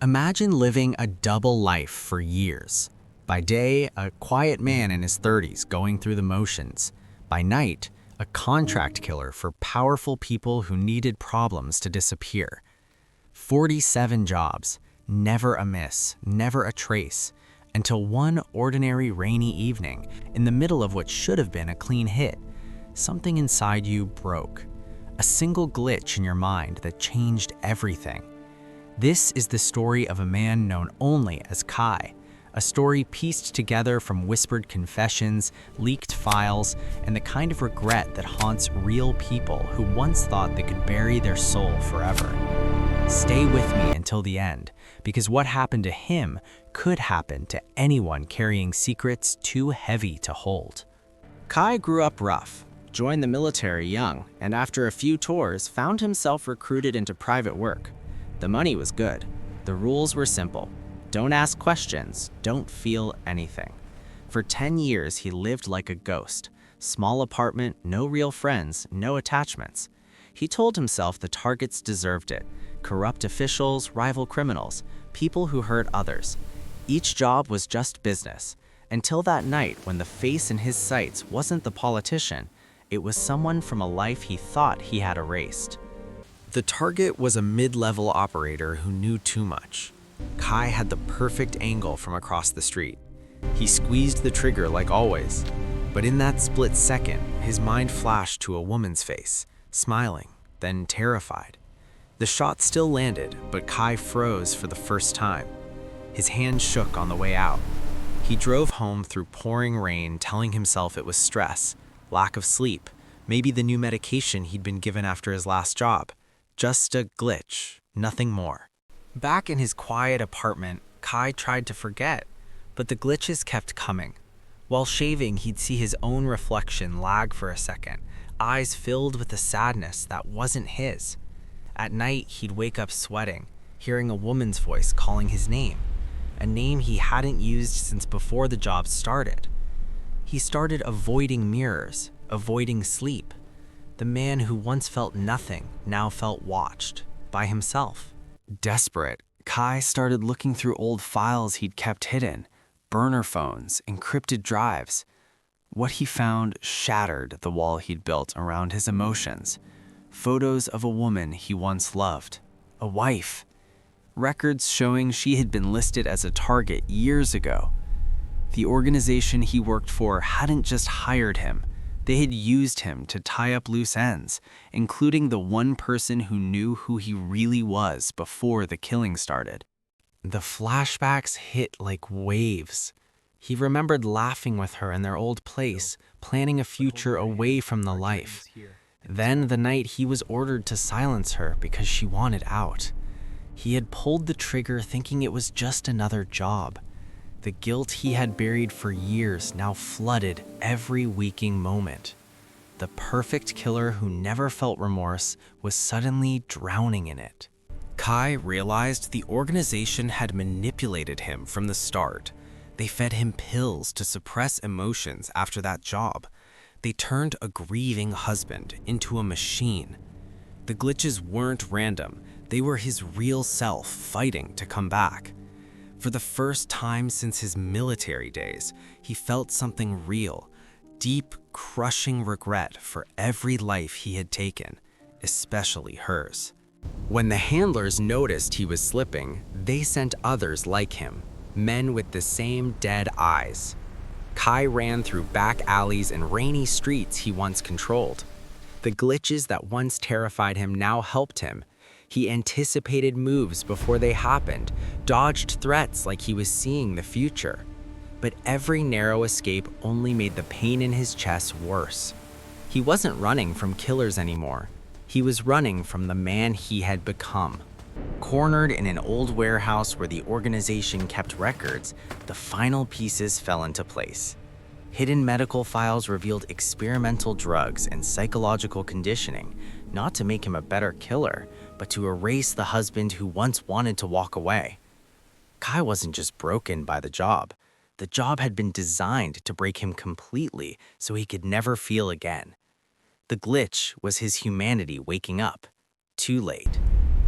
Imagine living a double life for years. By day, a quiet man in his 30s going through the motions. By night, a contract killer for powerful people who needed problems to disappear. 47 jobs, never a miss, never a trace, until one ordinary rainy evening, in the middle of what should have been a clean hit, something inside you broke. A single glitch in your mind that changed everything. This is the story of a man known only as Kai, a story pieced together from whispered confessions, leaked files, and the kind of regret that haunts real people who once thought they could bury their soul forever. Stay with me until the end, because what happened to him could happen to anyone carrying secrets too heavy to hold. Kai grew up rough, joined the military young, and after a few tours, found himself recruited into private work. The money was good. The rules were simple. Don't ask questions, don't feel anything. For 10 years, he lived like a ghost. Small apartment, no real friends, no attachments. He told himself the targets deserved it. Corrupt officials, rival criminals, people who hurt others. Each job was just business. Until that night when the face in his sights wasn't the politician, it was someone from a life he thought he had erased. The target was a mid-level operator who knew too much. Kai had the perfect angle from across the street. He squeezed the trigger like always, but in that split second, his mind flashed to a woman's face, smiling, then terrified. The shot still landed, but Kai froze for the first time. His hand shook on the way out. He drove home through pouring rain, telling himself it was stress, lack of sleep, maybe the new medication he'd been given after his last job. Just a glitch, nothing more. Back in his quiet apartment, Kai tried to forget, but the glitches kept coming. While shaving, he'd see his own reflection lag for a second, eyes filled with a sadness that wasn't his. At night, he'd wake up sweating, hearing a woman's voice calling his name, a name he hadn't used since before the job started. He started avoiding mirrors, avoiding sleep. The man who once felt nothing now felt watched, by himself. Desperate, Kai started looking through old files he'd kept hidden, burner phones, encrypted drives. What he found shattered the wall he'd built around his emotions. Photos of a woman he once loved, a wife. Records showing she had been listed as a target years ago. The organization he worked for hadn't just hired him. They had used him to tie up loose ends, including the one person who knew who he really was before the killing started. The flashbacks hit like waves. He remembered laughing with her in their old place, planning a future away from the life. Then the night he was ordered to silence her because she wanted out. He had pulled the trigger thinking it was just another job. The guilt he had buried for years now flooded every waking moment. The perfect killer who never felt remorse was suddenly drowning in it. Kai realized the organization had manipulated him from the start. They fed him pills to suppress emotions after that job. They turned a grieving husband into a machine. The glitches weren't random. They were his real self fighting to come back. For the first time since his military days, he felt something real, deep, crushing regret for every life he had taken, especially hers. When the handlers noticed he was slipping, they sent others like him, men with the same dead eyes. Kai ran through back alleys and rainy streets he once controlled. The glitches that once terrified him now helped him. He anticipated moves before they happened, dodged threats like he was seeing the future. But every narrow escape only made the pain in his chest worse. He wasn't running from killers anymore. He was running from the man he had become. Cornered in an old warehouse where the organization kept records, the final pieces fell into place. Hidden medical files revealed experimental drugs and psychological conditioning, not to make him a better killer, but to erase the husband who once wanted to walk away. Kai wasn't just broken by the job. The job had been designed to break him completely so he could never feel again. The glitch was his humanity waking up. Too late.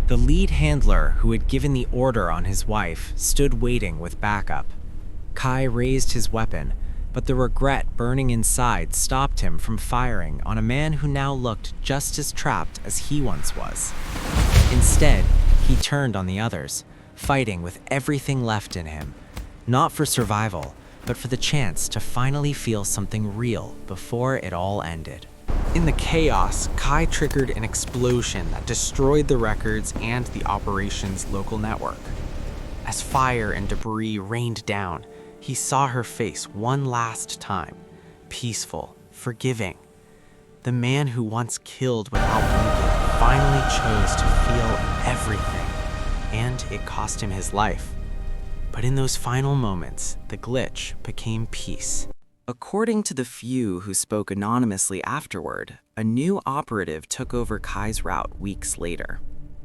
The lead handler, who had given the order on his wife, stood waiting with backup. Kai raised his weapon, but the regret burning inside stopped him from firing on a man who now looked just as trapped as he once was. Instead, he turned on the others, fighting with everything left in him, not for survival, but for the chance to finally feel something real before it all ended. In the chaos, Kai triggered an explosion that destroyed the records and the operation's local network. As fire and debris rained down, he saw her face one last time, peaceful, forgiving. The man who once killed without blinking finally chose to feel everything, and it cost him his life. But in those final moments, the glitch became peace. According to the few who spoke anonymously afterward, a new operative took over Kai's route weeks later.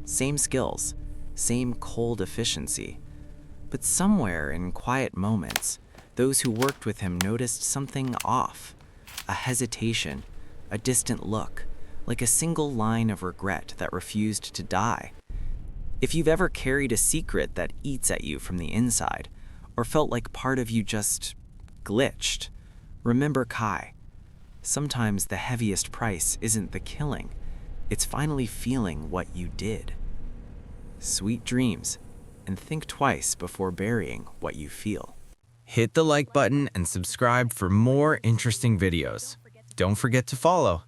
Same skills, same cold efficiency. But somewhere in quiet moments, those who worked with him noticed something off. A hesitation, a distant look, like a single line of regret that refused to die. If you've ever carried a secret that eats at you from the inside, or felt like part of you just glitched, remember Kai. Sometimes the heaviest price isn't the killing, it's finally feeling what you did. Sweet dreams, and think twice before burying what you feel. Hit the like button and subscribe for more interesting videos. Don't forget to follow.